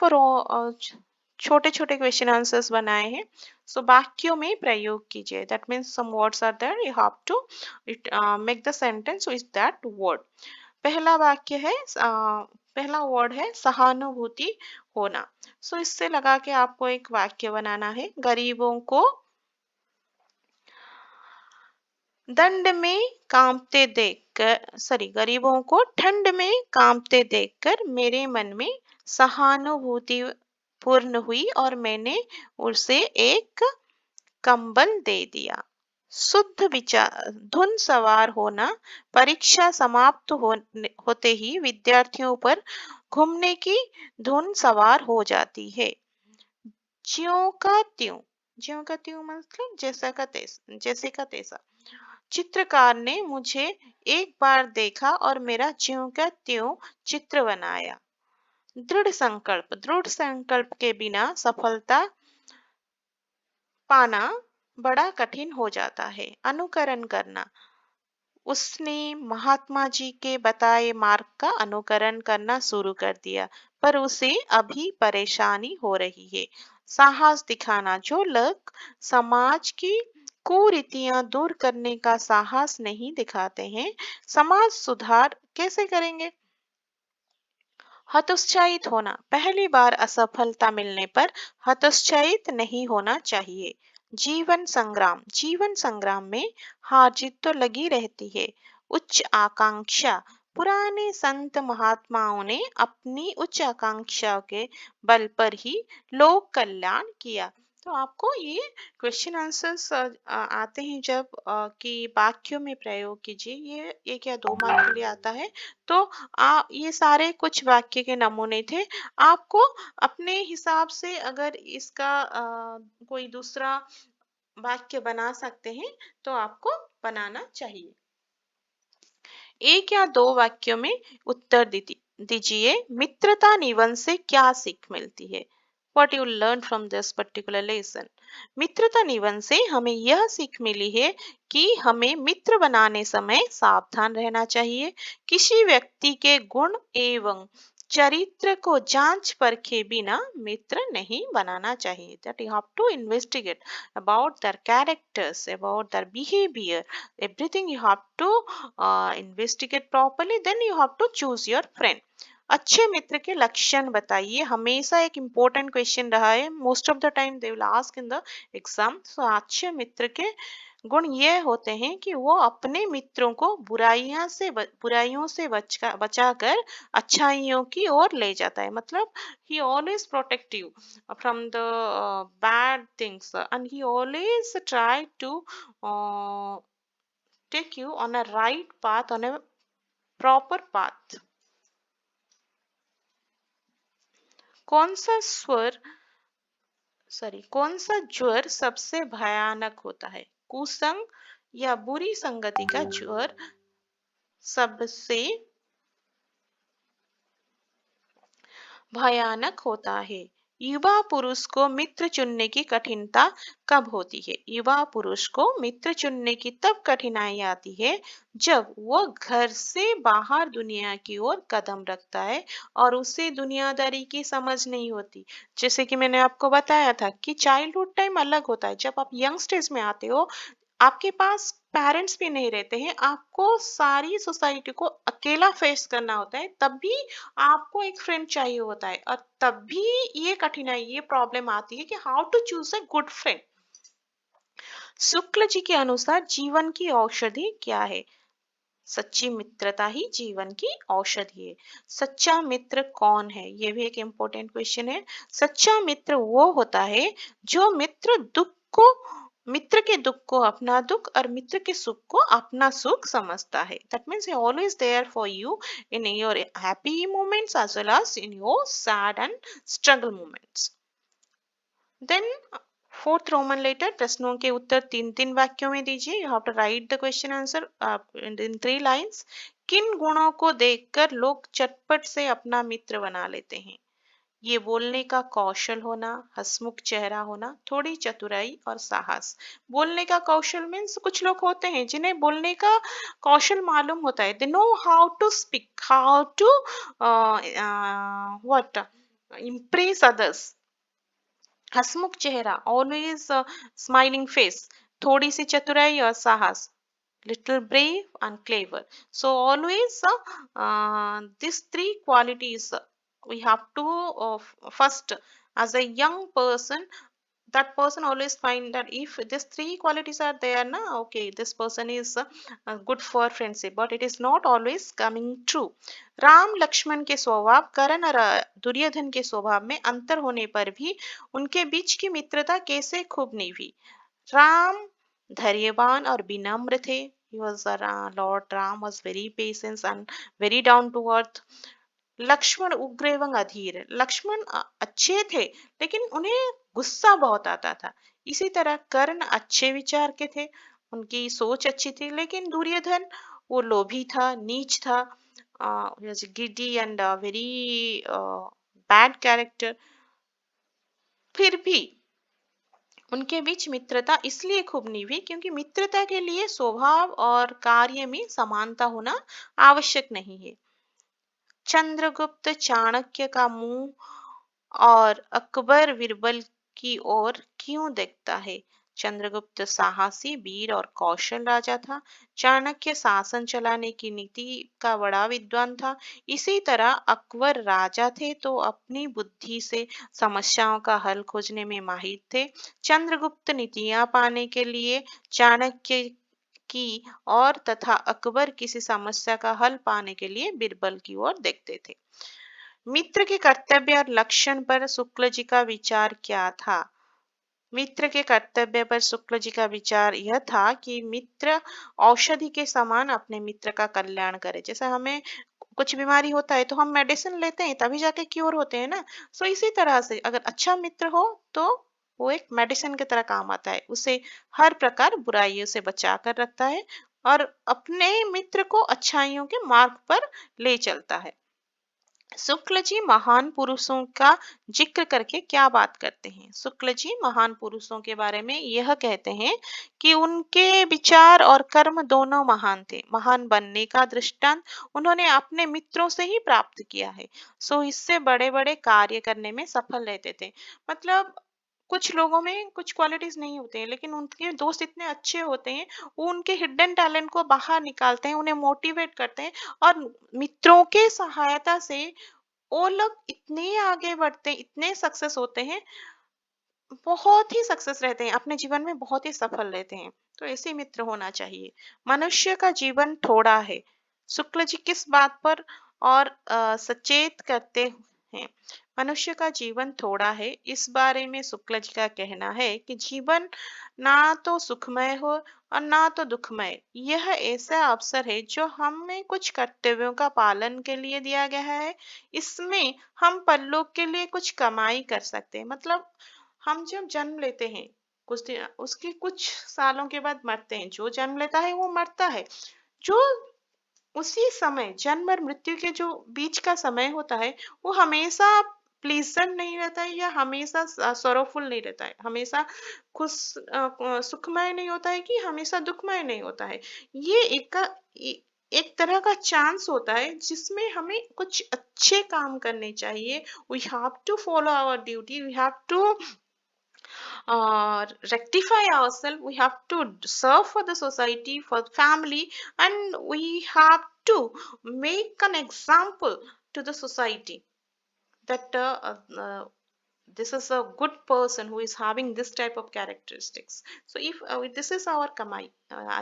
छोटे छोटे क्वेश्चन आंसर्स बनाए हैं। सो वाक्यों में प्रयोग कीजिए। That means some words are there, you have to make the sentence with that word. पहला वाक्य है पहला वर्ड है सहानुभूति होना। सो इससे लगा के आपको एक वाक्य बनाना है। दंड में कांपते देखकर सॉरी गरीबों को ठंड में कांपते देखकर मेरे मन में सहानुभूति पूर्ण हुई और मैंने उसे एक कंबल दे दिया। शुद्ध विचार धुन सवार होना, परीक्षा समाप्त होते ही विद्यार्थियों पर घूमने की धुन सवार हो जाती है। ज्यों का त्यों, ज्यों का त्यों मतलब जैसे का तैसा। चित्रकार ने मुझे एक बार देखा और मेरा ज्यों का त्यों चित्र बनाया। दृढ़ संकल्प के बिना सफलता पाना बड़ा कठिन हो जाता है। अनुकरण करना, उसने महात्मा जी के बताए मार्ग का अनुकरण करना शुरू कर दिया, पर उसे अभी परेशानी हो रही है। साहस दिखाना, जो लोग समाज की कुरीतियां दूर करने का साहस नहीं दिखाते हैं, समाज सुधार कैसे करेंगे। हतोत्साहित होना, पहली बार असफलता मिलने पर हतोत्साहित नहीं होना चाहिए। जीवन संग्राम में हार जीत तो लगी रहती है। उच्च आकांक्षा, पुराने संत महात्माओं ने अपनी उच्च आकांक्षा के बल पर ही लोक कल्याण किया। तो आपको ये क्वेश्चन आंसर्स आते हैं जब कि वाक्यों में प्रयोग कीजिए। ये 1 या 2 मार्क के लिए आता है। तो ये सारे कुछ वाक्य के नमूने थे। आपको अपने हिसाब से अगर इसका कोई दूसरा वाक्य बना सकते हैं तो आपको बनाना चाहिए। 1 या 2 वाक्यों में उत्तर दीजिए। मित्रता निबंध से क्या सीख मिलती है? What you learn from this particular lesson? मित्रता निबंध से हमें यह सीख मिली है कि हमें मित्र बनाने समय सावधान रहना चाहिए। किसी व्यक्ति के गुण एवं चरित्र को जांच परखे बिना मित्र नहीं बनाना चाहिए। That you have to investigate about their characters, about their behavior, everything you have to investigate properly, then you have to choose your friend। अच्छे मित्र के लक्षण बताइए, हमेशा एक इम्पोर्टेंट क्वेश्चन रहा है। Most of the time they will ask in the exam. So अच्छे मित्र के गुण ये होते हैं कि वो अपने मित्रों को बुराइयों से बचाकर अच्छाइयों की ओर ले जाता है। मतलब ही always protect you from the bad things, and he always try to take you on a right path, on a proper path। कौन सा स्वर कौन सा ज्वर सबसे भयानक होता है? कुसंग या बुरी संगति का ज्वर सबसे भयानक होता है। युवा पुरुष को मित्र चुनने की कठिनता कब होती है? युवा पुरुष को मित्र चुनने की तब कठिनाई आती है जब वो घर से बाहर दुनिया की ओर कदम रखता है और उसे दुनियादारी की समझ नहीं होती। जैसे कि मैंने आपको बताया था कि चाइल्डहुड टाइम अलग होता है। जब आप यंग स्टेज में आते हो, आपके पास पेरेंट्स भी नहीं रहते हैं, आपको सारी सोसाइटी को अकेला फेस करना होता है, तब भी आपको एक फ्रेंड चाहिए होता है और तब भी ये कठिनाई, ये प्रॉब्लम आती है कि how to choose a good friend. Shukla ji के अनुसार जीवन की औषधि क्या है? सच्ची मित्रता ही जीवन की औषधि है। सच्चा मित्र कौन है? ये भी एक इम्पोर्टेंट क्वेश्चन है। सच्चा मित्र वो होता है जो मित्र के दुख को अपना दुख और मित्र के सुख को अपना सुख समझता है। That means he always there for you in your happy moments as well as in your sad and struggle moments. Then fourth Roman letter, प्रश्नों के उत्तर तीन तीन वाक्यों में दीजिए। You have to write the question answer in three lines. किन गुणों को देखकर लोग चटपट से अपना मित्र बना लेते हैं? ये बोलने का कौशल होना, हंसमुख चेहरा होना, थोड़ी चतुराई और साहस। बोलने का कौशल मीन्स कुछ लोग होते हैं जिन्हें बोलने का कौशल मालूम होता है। They know how to speak, how to what impress others। हसमुख चेहरा, ऑलवेज स्माइलिंग फेस, थोड़ी सी चतुराई और साहस, little brave and clever. So always these three qualities we have to first, as a young person, that person always find that if these three qualities are there na, okay, this person is good for friendship, but it is not always coming true। Ram Lakshman के स्वभाव, कर्ण और दुर्योधन के स्वभाव में अंतर होने पर भी उनके बीच की मित्रता कैसे खूब निभी? राम धैर्यवान और विनम्र थे। He was Lord Ram was very patient and very down to earth। Lakshman उग्र एवं अधीर, लक्ष्मण अच्छे थे लेकिन उन्हें गुस्सा बहुत आता था। इसी तरह कर्ण अच्छे विचार के थे, उनकी सोच अच्छी थी, लेकिन दुर्योधन वो लोभी था, नीच था, giddy and very bad character. फिर भी उनके बीच मित्रता इसलिए खूब निभी क्योंकि मित्रता के लिए स्वभाव और कार्य में समानता होना आवश्यक नहीं है। चंद्रगुप्त चाणक्य का मुंह और अकबर बीरबल की ओर क्यों देखता है? चंद्रगुप्त साहसी, वीर और कौशल राजा था। चाणक्य शासन चलाने की नीति का बड़ा विद्वान था। इसी तरह अकबर राजा थे तो अपनी बुद्धि से समस्याओं का हल खोजने में माहिर थे। चंद्रगुप्त नीतियां पाने के लिए चाणक्य की और तथा अकबर किसी समस्या का हल पाने के लिए बीरबल की ओर देखते थे। मित्र के कर्तव्य और लक्षण पर शुक्ल जी का विचार क्या था? मित्र के कर्तव्य पर शुक्ल जी का विचार यह था कि मित्र औषधि के समान अपने मित्र का कल्याण करे। जैसे हमें कुछ बीमारी होता है तो हम मेडिसिन लेते हैं तभी जाके क्योर होते हैं ना। सो इसी तरह से अगर अच्छा मित्र हो तो वो एक मेडिसिन की तरह काम आता है, उसे हर प्रकार बुराइयों से बचा कर रखता है और अपने मित्र को अच्छाइयों के मार्ग पर ले चलता है। शुक्ल जी महान पुरुषों का जिक्र करके क्या बात करते हैं? शुक्ल जी महान पुरुषों के बारे में यह कहते हैं कि उनके विचार और कर्म दोनों महान थे। महान बनने का दृष्टांत उन्होंने अपने मित्रों से ही प्राप्त किया है। सो इससे बड़े बड़े कार्य करने में सफल रहते थे। मतलब कुछ लोगों में कुछ क्वालिटीज नहीं होते हैं लेकिन उनके दोस्त इतने अच्छे होते हैं, वो उनके हिडन टैलेंट को बाहर निकालते हैं, उन्हें मोटिवेट करते हैं और मित्रों के सहायता से वो लोग इतने आगे बढ़ते हैं, इतने सक्सेस होते हैं, बहुत ही सक्सेस रहते हैं, अपने जीवन में बहुत ही सफल रहते हैं। तो ऐसे मित्र होना चाहिए। मनुष्य का जीवन थोड़ा है। शुक्ल जी किस बात पर और सचेत करते हैं? मनुष्य का जीवन थोड़ा है, इस बारे में शुक्ल जी का कहना है कि जीवन ना तो सुखमय हो और ना तो दुखमय। यह ऐसा अवसर है जो हमें कुछ कर्तव्यों का पालन के लिए दिया गया है। इसमें हम परलोक के लिए कुछ कमाई कर सकते हैं। मतलब हम जब जन्म लेते हैं, कुछ दिन उसके कुछ सालों के बाद मरते हैं। जो जन्म लेता है वो मरता है। जो उसी समय जन्म और मृत्यु के जो बीच का समय होता है वो हमेशा प्लीजेंट नहीं रहता है या हमेशा सॉरोफुल नहीं रहता है, हमेशा सुखमय नहीं होता है कि हमेशा दुखमय नहीं होता है। ये एक तरह का चांस होता है जिसमें हमें कुछ अच्छे काम करने चाहिए। We have to follow our duty, we have to rectify ourselves, we have to serve for the society, for the family, and we have to make an example to the society that this is a good person who is having this type of characteristics. So if this is our kamai,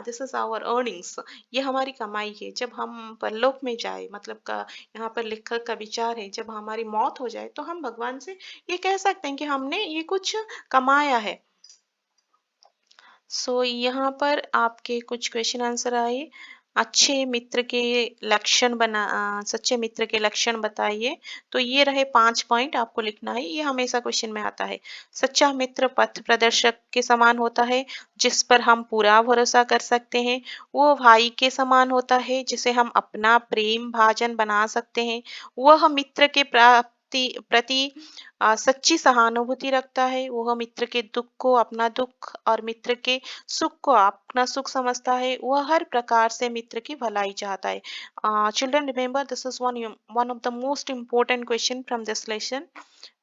this is our earnings, ये हमारी कमाई है। जब हम परलोक में जाए, मतलब का यहाँ पर लेखक का विचार है, जब हमारी मौत हो जाए तो हम भगवान से ये कह सकते हैं कि हमने ये कुछ कमाया है। सो यहाँ पर आपके कुछ क्वेश्चन आंसर आए। अच्छे मित्र के सच्चे मित्र के लक्षण बताइए। तो ये रहे 5 पॉइंट आपको लिखना है, ये हमेशा क्वेश्चन में आता है। सच्चा मित्र पथ प्रदर्शक के समान होता है, जिस पर हम पूरा भरोसा कर सकते हैं। वो भाई के समान होता है, जिसे हम अपना प्रेम भाजन बना सकते हैं। वह मित्र के प्रति सच्ची सहानुभूति रखता है। वह मित्र के दुख को अपना दुख और मित्र के सुख को अपना सुख समझता है। वह हर प्रकार से मित्र की भलाई चाहता है। Children remember, this is one of the most important question from this lesson.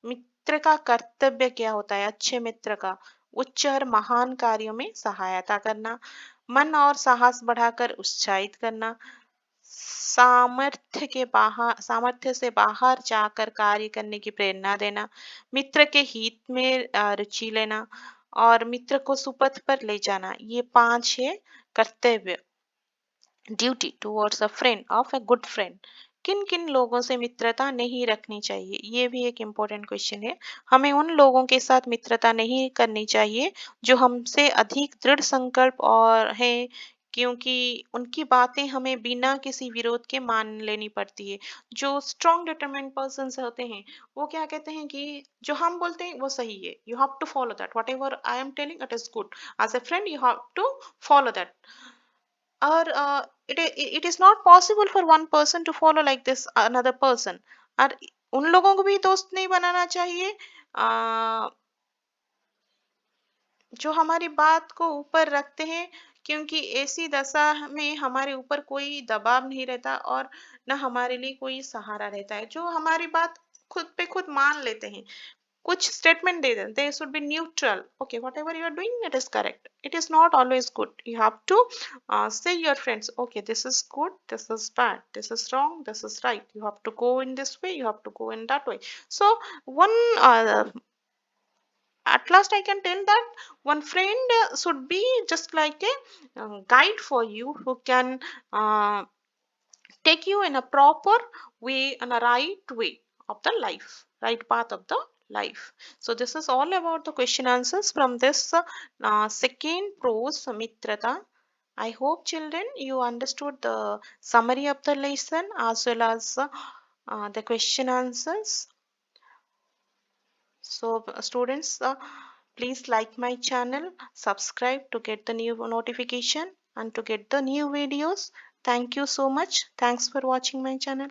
मित्र का कर्तव्य क्या होता है? अच्छे मित्र का उच्च और महान कार्यों में सहायता करना, मन और साहस बढ़ाकर उत्साहित करना, सामर्थ्य से बाहर जाकर कार्य करने की प्रेरणा देना, मित्र के हित में रुचि लेना और मित्र को सुपथ पर ले जाना। ये 5 है कर्तव्य, duty towards a friend of a good friend. किन किन लोगों से मित्रता नहीं रखनी चाहिए? ये भी एक इम्पोर्टेंट क्वेश्चन है। हमें उन लोगों के साथ मित्रता नहीं करनी चाहिए जो हमसे अधिक दृढ़ संकल्प और है, क्योंकि उनकी बातें हमें बिना किसी विरोध के मान लेनी पड़ती है। जो स्ट्रॉन्ग डिटरमाइंड पर्सन होते हैं, वो क्या कहते हैं कि जो हम बोलते हैं वो सही है, you have to follow that, whatever I am telling it is good, as a friend you have to follow that. or it is not possible for one person to follow like this another person। और उन लोगों को भी दोस्त नहीं बनाना चाहिए जो हमारी बात को ऊपर रखते हैं, क्योंकि ऐसी दशा में हमारे ऊपर कोई दबाव नहीं रहता और न हमारे लिए कोई सहारा रहता है। जो हमारी बात खुद पे खुद मान लेते हैं, कुछ स्टेटमेंट दे दें, they should be neutral, okay whatever you are doing it is correct, it is not always good, you have to say your friends, okay this is good, this is bad, this is wrong, this is right, you have to go in this way, you have to go in that way. So one at last I can tell that one friend should be just like a guide for you, who can uh, take you in a proper way, in a right way of the life, right path of the life. So this is all about the question answers from this second prose mitrata. I hope children you understood the summary of the lesson as well as the question answers. So students, please like my channel, subscribe to get the new notification and to get the new videos. Thank you so much. Thanks for watching my channel.